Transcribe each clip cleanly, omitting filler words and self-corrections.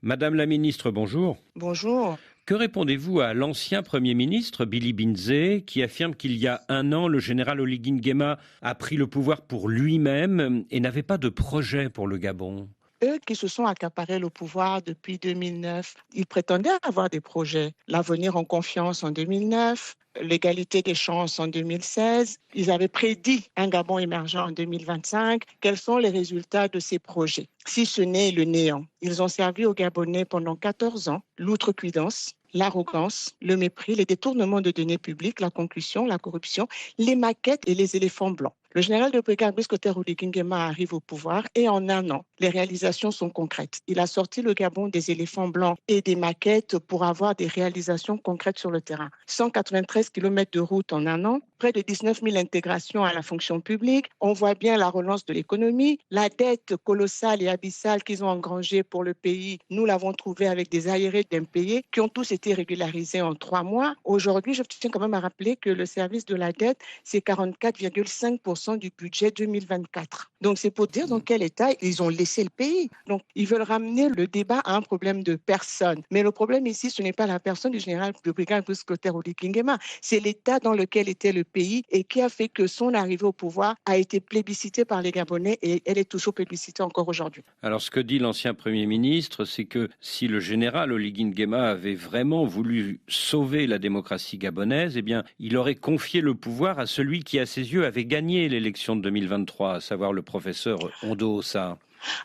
Madame la ministre, bonjour. Bonjour. Que répondez-vous à l'ancien Premier ministre, Billy Binzé, qui affirme qu'il y a un an, le général Oligui Nguema a pris le pouvoir pour lui-même et n'avait pas de projet pour le Gabon? Eux qui se sont accaparés le pouvoir depuis 2009, ils prétendaient avoir des projets. L'avenir en confiance en 2009, l'égalité des chances en 2016. Ils avaient prédit un Gabon émergent en 2025. Quels sont les résultats de ces projets? Si ce n'est le néant. Ils ont servi aux Gabonais pendant 14 ans, l'outrecuidance, l'arrogance, le mépris, les détournements de deniers publics, la concussion, la corruption, les maquettes et les éléphants blancs. Le général de brigade Brice Oligui Nguema arrive au pouvoir et en un an, les réalisations sont concrètes. Il a sorti le Gabon des éléphants blancs et des maquettes pour avoir des réalisations concrètes sur le terrain. 193 kilomètres de route en un an, près de 19 000 intégrations à la fonction publique. On voit bien la relance de l'économie. La dette colossale et abyssale qu'ils ont engrangée pour le pays, nous l'avons trouvée avec des arriérés d'impayés qui ont tous été régularisés en 3 mois. Aujourd'hui, je tiens quand même à rappeler que le service de la dette, c'est 44,5% du budget 2024. Donc, c'est pour dire dans quel état ils ont laissé le pays. Donc, ils veulent ramener le débat à un problème de personne. Mais le problème ici, ce n'est pas la personne du général de brigade Brice Oligui Nguema, c'est l'état dans lequel était le pays et qui a fait que son arrivée au pouvoir a été plébiscitée par les Gabonais et elle est toujours plébiscitée encore aujourd'hui. Alors, ce que dit l'ancien Premier ministre, c'est que si le général Oligui Nguema avait vraiment voulu sauver la démocratie gabonaise, eh bien, il aurait confié le pouvoir à celui qui, à ses yeux, avait gagné l'élection de 2023, à savoir le professeur Ondo Ossa.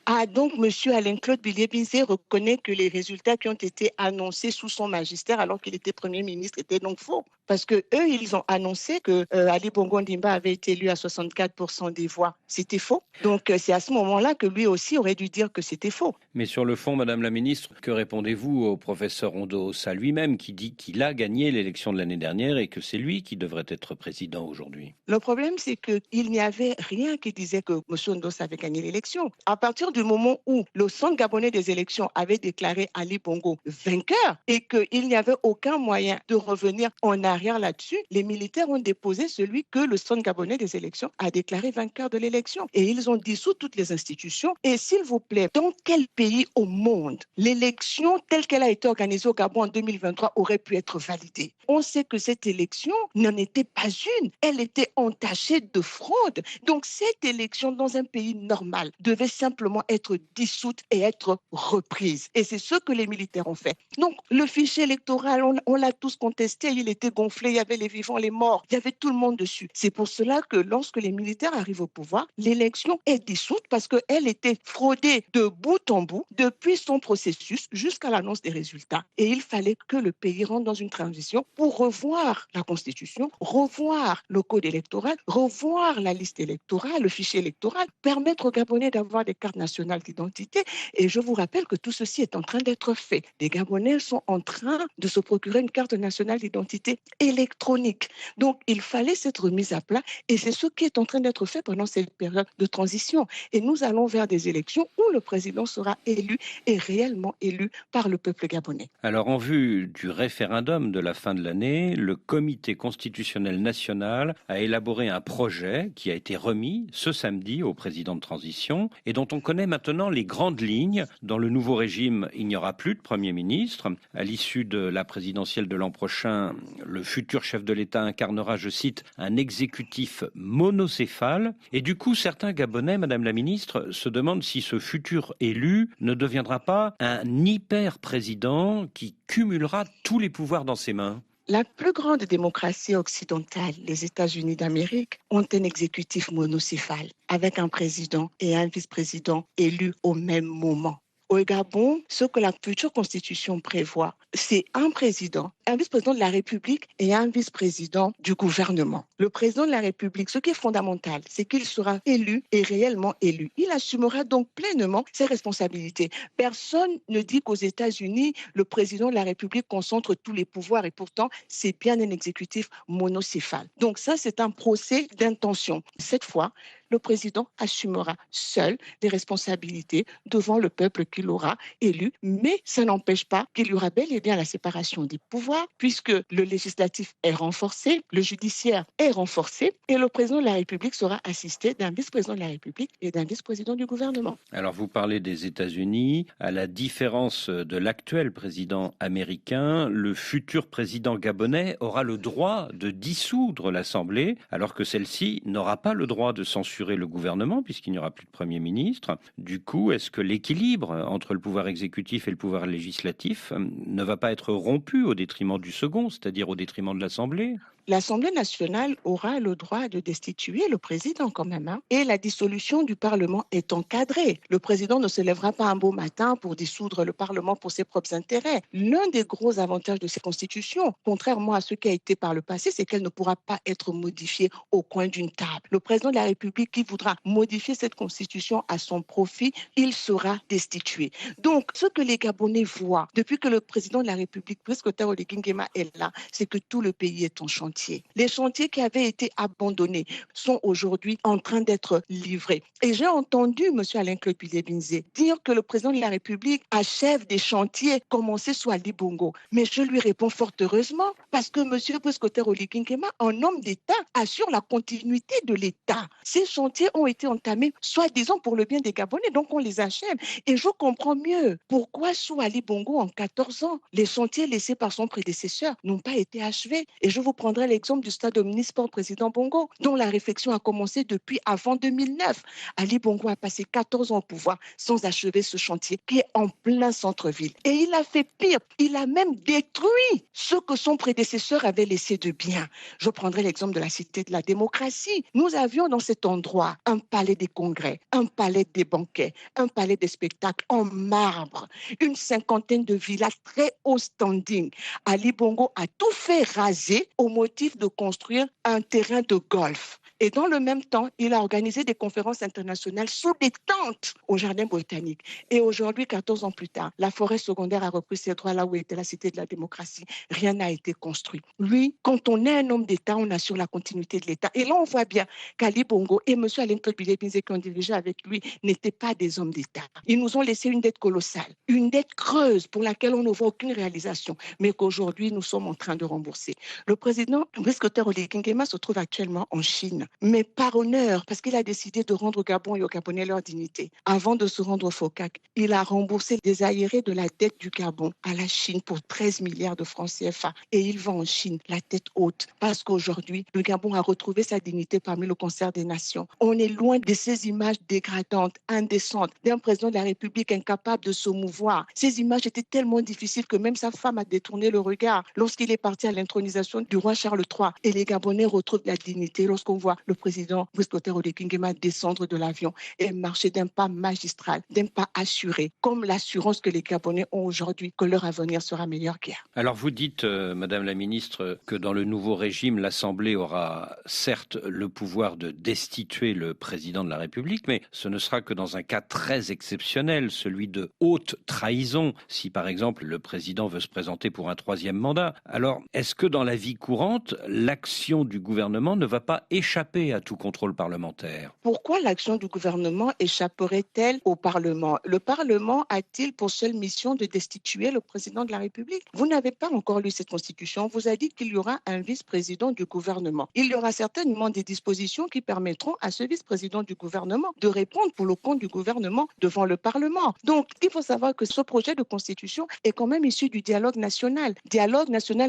Ah, donc, M. Alain-Claude Billié-Binzé reconnaît que les résultats qui ont été annoncés sous son magistère alors qu'il était Premier ministre étaient donc faux. Parce que eux, ils ont annoncé que Ali Bongo Ondimba avait été élu à 64% des voix. C'était faux. Donc, c'est à ce moment-là que lui aussi aurait dû dire que c'était faux. Mais sur le fond, Madame la Ministre, que répondez-vous au professeur Ondo Ossa lui-même qui dit qu'il a gagné l'élection de l'année dernière et que c'est lui qui devrait être président aujourd'hui? Le problème, c'est qu'il n'y avait rien qui disait que M. Ndos avait gagné l'élection. À partir du moment où le Centre gabonais des élections avait déclaré Ali Bongo vainqueur et qu'il n'y avait aucun moyen de revenir en arrière là-dessus, les militaires ont déposé celui que le Centre gabonais des élections a déclaré vainqueur de l'élection. Et ils ont dissous toutes les institutions. Et s'il vous plaît, dans quel pays au monde l'élection telle qu'elle a été organisée au Gabon en 2023 aurait pu être validée? On sait que cette élection n'en était pas une. Elle était entachée de fraude. Donc cette élection dans un pays normal devait simplement être dissoute et être reprise. Et c'est ce que les militaires ont fait. Donc le fichier électoral, on l'a tous contesté, il était gonflé, il y avait les vivants, les morts, il y avait tout le monde dessus. C'est pour cela que lorsque les militaires arrivent au pouvoir, l'élection est dissoute parce qu'elle était fraudée de bout en bout depuis son processus jusqu'à l'annonce des résultats. Et il fallait que le pays rentre dans une transition pour revoir la Constitution, revoir le code électoral, revoir la liste électorale, le fichier électoral, permettre aux Gabonais d'avoir des cartes nationales d'identité. Et je vous rappelle que tout ceci est en train d'être fait. Les Gabonais sont en train de se procurer une carte nationale d'identité électronique. Donc, il fallait cette remise à plat et c'est ce qui est en train d'être fait pendant cette période de transition. Et nous allons vers des élections où le président sera élu et réellement élu par le peuple gabonais. Alors, en vue du référendum de la fin de l'année, le Comité constitutionnel national a élaboré un projet qui a été remis ce samedi au président de transition et dont on connaît maintenant les grandes lignes. Dans le nouveau régime, il n'y aura plus de Premier ministre. À l'issue de la présidentielle de l'an prochain, le futur chef de l'État incarnera, je cite, un exécutif monocéphale. Et du coup, certains Gabonais, Madame la Ministre, se demandent si ce futur élu ne deviendra pas un hyper-président qui cumulera tous les pouvoirs dans ses mains. La plus grande démocratie occidentale, les États-Unis d'Amérique, ont un exécutif monocéphale avec un président et un vice-président élus au même moment. Au Gabon, ce que la future constitution prévoit, c'est un président, un vice-président de la République et un vice-président du gouvernement. Le président de la République, ce qui est fondamental, c'est qu'il sera élu et réellement élu. Il assumera donc pleinement ses responsabilités. Personne ne dit qu'aux États-Unis, le président de la République concentre tous les pouvoirs et pourtant, c'est bien un exécutif monocéphale. Donc ça, c'est un procès d'intention. Cette fois, le président assumera seul les responsabilités devant le peuple qu'il aura élu, mais ça n'empêche pas qu'il y aura bel et bien la séparation des pouvoirs, puisque le législatif est renforcé, le judiciaire est renforcé, et le président de la République sera assisté d'un vice-président de la République et d'un vice-président du gouvernement. Alors vous parlez des États-Unis. À la différence de l'actuel président américain, le futur président gabonais aura le droit de dissoudre l'Assemblée, alors que celle-ci n'aura pas le droit de censurer le gouvernement, puisqu'il n'y aura plus de Premier ministre. Du coup, est-ce que l'équilibre entre le pouvoir exécutif et le pouvoir législatif ne va pas être rompu au détriment du second, c'est-à-dire au détriment de l'Assemblée ? L'Assemblée nationale aura le droit de destituer le président quand même, hein. Et la dissolution du Parlement est encadrée. Le président ne se lèvera pas un beau matin pour dissoudre le Parlement pour ses propres intérêts. L'un des gros avantages de cette constitution, contrairement à ce qui a été par le passé, c'est qu'elle ne pourra pas être modifiée au coin d'une table. Le président de la République qui voudra modifier cette constitution à son profit, il sera destitué. Donc, ce que les Gabonais voient depuis que le président de la République, Brice Clotaire Oligui Nguema, est là, c'est que tout le pays est en chantier. Les chantiers qui avaient été abandonnés sont aujourd'hui en train d'être livrés. Et j'ai entendu M. Alain-Claude Bilé-Binzé dire que le président de la République achève des chantiers commencés sous Ali Bongo. Mais je lui réponds fort heureusement parce que M. Brice Clotaire Oligui Nguema, en homme d'État, assure la continuité de l'État. Ces chantiers ont été entamés, soi-disant pour le bien des Gabonais, donc on les achève. Et je comprends mieux pourquoi sous Ali Bongo, en 14 ans, les chantiers laissés par son prédécesseur n'ont pas été achevés. Et je vous prendrai l'exemple du stade omnisport président Bongo, dont la réflexion a commencé depuis avant 2009. Ali Bongo a passé 14 ans au pouvoir sans achever ce chantier qui est en plein centre-ville. Et il a fait pire, il a même détruit ce que son prédécesseur avait laissé de bien. Je prendrai l'exemple de la Cité de la démocratie. Nous avions dans cet endroit un palais des congrès, un palais des banquets, un palais des spectacles en marbre, une cinquantaine de villas très haut standing. Ali Bongo a tout fait raser au motif de construire un terrain de golf. Et dans le même temps, il a organisé des conférences internationales sous des tentes au Jardin botanique. Et aujourd'hui, 14 ans plus tard, la forêt secondaire a repris ses droits là où était la Cité de la démocratie. Rien n'a été construit. Lui, quand on est un homme d'État, on assure la continuité de l'État. Et là, on voit bien qu'Ali Bongo et M. Alain-Claude Bilé-Binzé qui ont dirigé avec lui n'étaient pas des hommes d'État. Ils nous ont laissé une dette colossale, une dette creuse pour laquelle on ne voit aucune réalisation, mais qu'aujourd'hui, nous sommes en train de rembourser. Le président Brice Clotaire Oligui Nguema se trouve actuellement en Chine, mais par honneur, parce qu'il a décidé de rendre au Gabon et aux Gabonais leur dignité. Avant de se rendre au FOCAC, il a remboursé des arriérés de la dette du Gabon à la Chine pour 13 milliards de francs CFA. Et il va en Chine, la tête haute, parce qu'aujourd'hui, le Gabon a retrouvé sa dignité parmi le concert des nations. On est loin de ces images dégradantes, indécentes, d'un président de la République incapable de se mouvoir. Ces images étaient tellement difficiles que même sa femme a détourné le regard lorsqu'il est parti à l'intronisation du roi Charles III. Et les Gabonais retrouvent la dignité lorsqu'on voit le président Brice Clotaire Oligui Nguema descendre de l'avion et marcher d'un pas magistral, d'un pas assuré, comme l'assurance que les Gabonais ont aujourd'hui que leur avenir sera meilleur qu'hier. Alors vous dites, Madame la Ministre, que dans le nouveau régime, l'Assemblée aura certes le pouvoir de destituer le président de la République, mais ce ne sera que dans un cas très exceptionnel, celui de haute trahison, si par exemple le président veut se présenter pour un troisième mandat. Alors, est-ce que dans la vie courante, l'action du gouvernement ne va pas échapper à tout contrôle parlementaire? Pourquoi l'action du gouvernement échapperait-elle au Parlement? Le Parlement a-t-il pour seule mission de destituer le président de la République? Vous n'avez pas encore lu cette constitution. On vous a dit qu'il y aura un vice-président du gouvernement. Il y aura certainement des dispositions qui permettront à ce vice-président du gouvernement de répondre pour le compte du gouvernement devant le Parlement. Donc, il faut savoir que ce projet de constitution est quand même issu du dialogue national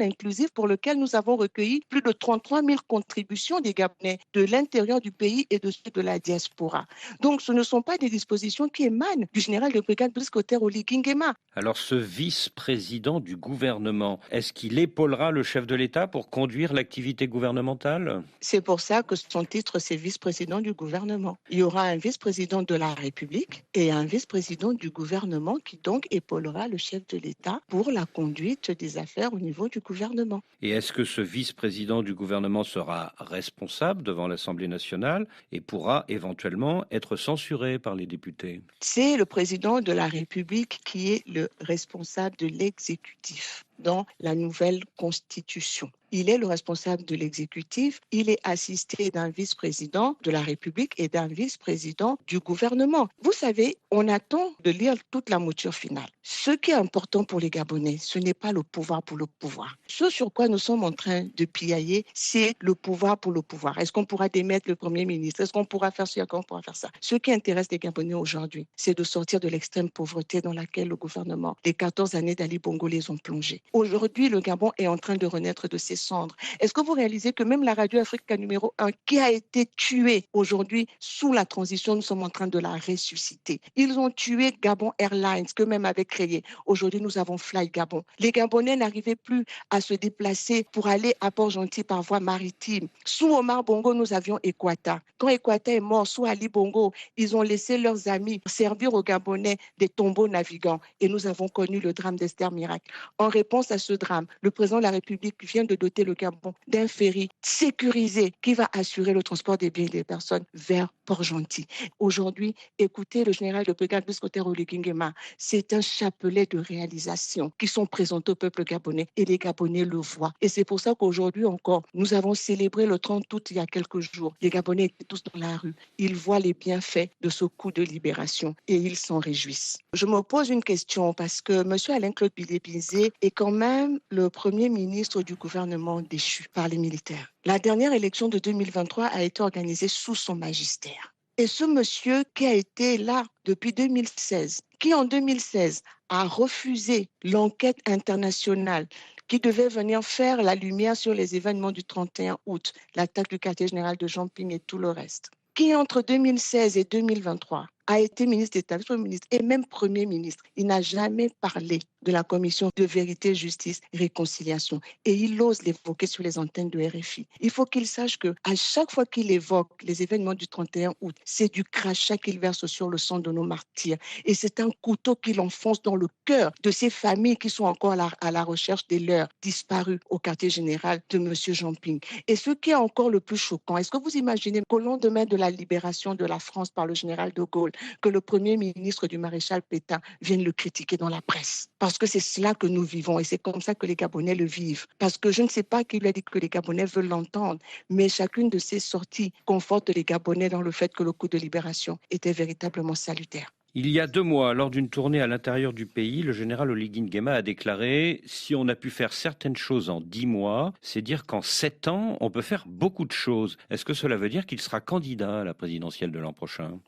inclusif pour lequel nous avons recueilli plus de 33 000 contributions des Gabonais de l'intérieur du pays et de ceux de la diaspora. Donc, ce ne sont pas des dispositions qui émanent du général de brigade Brice Clotaire Oligui Nguema. Alors, ce vice-président du gouvernement, est-ce qu'il épaulera le chef de l'État pour conduire l'activité gouvernementale? C'est pour ça que son titre, c'est vice-président du gouvernement. Il y aura un vice-président de la République et un vice-président du gouvernement qui donc épaulera le chef de l'État pour la conduite des affaires au niveau du gouvernement. Et est-ce que ce vice-président du gouvernement sera responsable devant l'Assemblée nationale et pourra éventuellement être censuré par les députés? C'est le président de la République qui est le responsable de l'exécutif. dans la nouvelle constitution. Il est le responsable de l'exécutif, il est assisté d'un vice-président de la République et d'un vice-président du gouvernement. Vous savez, on attend de lire toute la mouture finale. Ce qui est important pour les Gabonais, ce n'est pas le pouvoir pour le pouvoir. Ce sur quoi nous sommes en train de piailler, c'est le pouvoir pour le pouvoir. Est-ce qu'on pourra démettre le Premier ministre? Est-ce qu'on pourra faire ci? Est-ce qu'on pourra faire ça? Ce qui intéresse les Gabonais aujourd'hui, c'est de sortir de l'extrême pauvreté dans laquelle le gouvernement, les 14 années d'Ali Bongo les ont plongés. Aujourd'hui, le Gabon est en train de renaître de ses cendres. Est-ce que vous réalisez que même la Radio Africa numéro 1, qui a été tuée aujourd'hui sous la transition, nous sommes en train de la ressusciter. Ils ont tué Gabon Airlines, qu'eux-mêmes avaient créé. Aujourd'hui, nous avons Fly Gabon. Les Gabonais n'arrivaient plus à se déplacer pour aller à Port-Gentil par voie maritime. Sous Omar Bongo, nous avions Equata. Quand Equata est mort, sous Ali Bongo, ils ont laissé leurs amis servir aux Gabonais des tombeaux navigants. Et nous avons connu le drame d'Esther Miracle. En réponse à ce drame, le président de la République vient de doter le Gabon d'un ferry sécurisé qui va assurer le transport des biens et des personnes vers Port-Gentil. Aujourd'hui, écoutez le général de brigade Biscotter Oligui Nguema, c'est un chapelet de réalisations qui sont présentées au peuple gabonais et les Gabonais le voient. Et c'est pour ça qu'aujourd'hui encore, nous avons célébré le 30 août il y a quelques jours. Les Gabonais étaient tous dans la rue. Ils voient les bienfaits de ce coup de libération et ils s'en réjouissent. Je me pose une question parce que M. Alain-Claude Bilé-Bizé est quand même le premier ministre du gouvernement déchu par les militaires. La dernière élection de 2023 a été organisée sous son magistère. Et ce monsieur qui a été là depuis 2016, qui en 2016 a refusé l'enquête internationale qui devait venir faire la lumière sur les événements du 31 août, l'attaque du quartier général de Jamping et tout le reste, qui entre 2016 et 2023 a été ministre d'État, vice-ministre et même Premier ministre. Il n'a jamais parlé de la commission de vérité, justice, réconciliation. Et il ose l'évoquer sur les antennes de RFI. Il faut qu'il sache qu'à chaque fois qu'il évoque les événements du 31 août, c'est du crachat qu'il verse sur le sang de nos martyrs. Et c'est un couteau qu'il enfonce dans le cœur de ces familles qui sont encore à la recherche des leurs disparus au quartier général de M. Jamping. Et ce qui est encore le plus choquant, est-ce que vous imaginez qu'au lendemain de la libération de la France par le général de Gaulle, que le premier ministre du maréchal Pétain vienne le critiquer dans la presse? Parce que c'est cela que nous vivons et c'est comme ça que les Gabonais le vivent. Parce que je ne sais pas qui lui a dit que les Gabonais veulent l'entendre, mais chacune de ces sorties conforte les Gabonais dans le fait que le coup de libération était véritablement salutaire. Il y a 2 mois, lors d'une tournée à l'intérieur du pays, le général Oligui Nguema a déclaré « Si on a pu faire certaines choses en 10 mois, c'est dire qu'en 7 ans, on peut faire beaucoup de choses. » Est-ce que cela veut dire qu'il sera candidat à la présidentielle de l'an prochain?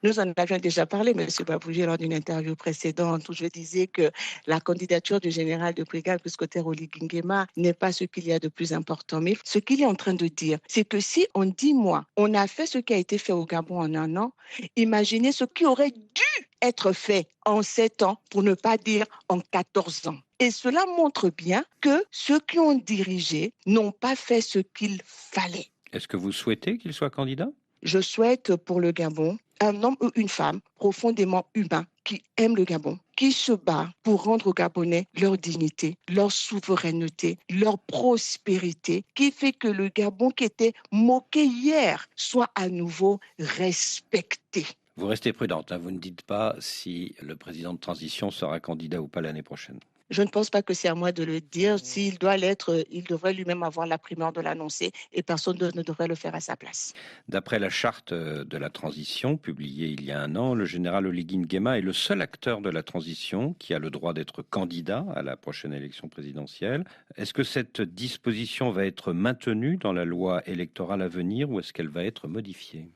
Nous en avions déjà parlé, M. Babouji, lors d'une interview précédente où je disais que la candidature du général de brigade Biscotter Oligui Nguema n'est pas ce qu'il y a de plus important. Mais ce qu'il est en train de dire, c'est que si en 10 mois, on a fait ce qui a été fait au Gabon en 1 an, imaginez ce qui aurait dû être fait en 7 ans, pour ne pas dire en 14 ans. Et cela montre bien que ceux qui ont dirigé n'ont pas fait ce qu'il fallait. Est-ce que vous souhaitez qu'il soit candidat? Je souhaite pour le Gabon un homme ou une femme profondément humain qui aime le Gabon, qui se bat pour rendre aux Gabonais leur dignité, leur souveraineté, leur prospérité, qui fait que le Gabon qui était moqué hier soit à nouveau respecté. Vous restez prudente, hein, vous ne dites pas si le président de transition sera candidat ou pas l'année prochaine. Je ne pense pas que c'est à moi de le dire. S'il doit l'être, il devrait lui-même avoir la primeur de l'annoncer et personne ne devrait le faire à sa place. D'après la charte de la transition, publiée il y a 1 an, le général Oligui Nguema est le seul acteur de la transition qui a le droit d'être candidat à la prochaine élection présidentielle. Est-ce que cette disposition va être maintenue dans la loi électorale à venir ou est-ce qu'elle va être modifiée?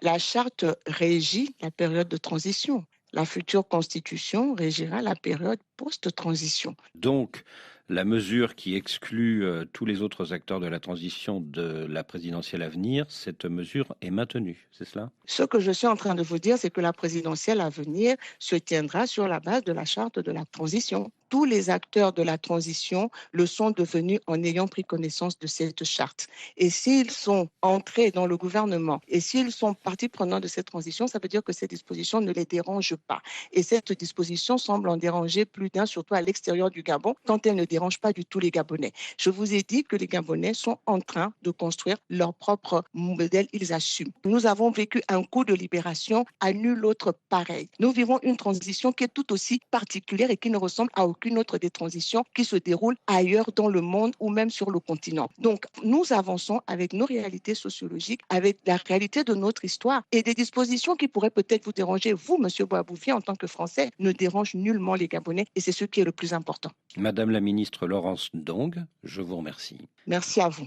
La charte régit la période de transition. La future constitution régira la période post-transition. Donc, la mesure qui exclut tous les autres acteurs de la transition de la présidentielle à venir, cette mesure est maintenue, c'est cela? Ce que je suis en train de vous dire, c'est que la présidentielle à venir se tiendra sur la base de la charte de la transition. Tous les acteurs de la transition le sont devenus en ayant pris connaissance de cette charte. Et s'ils sont entrés dans le gouvernement et s'ils sont partie prenante de cette transition, ça veut dire que cette disposition ne les dérange pas. Et cette disposition semble en déranger plus d'un, surtout à l'extérieur du Gabon, quand elle ne dérange dérange pas du tout les Gabonais. Je vous ai dit que les Gabonais sont en train de construire leur propre modèle, ils assument. Nous avons vécu un coup de libération à nul autre pareil. Nous vivons une transition qui est tout aussi particulière et qui ne ressemble à aucune autre des transitions qui se déroulent ailleurs dans le monde ou même sur le continent. Donc, nous avançons avec nos réalités sociologiques, avec la réalité de notre histoire et des dispositions qui pourraient peut-être vous déranger, vous, Monsieur Boaboufi, en tant que Français, ne dérangent nullement les Gabonais et c'est ce qui est le plus important. Madame la ministre Laurence Ndong, je vous remercie. Merci à vous.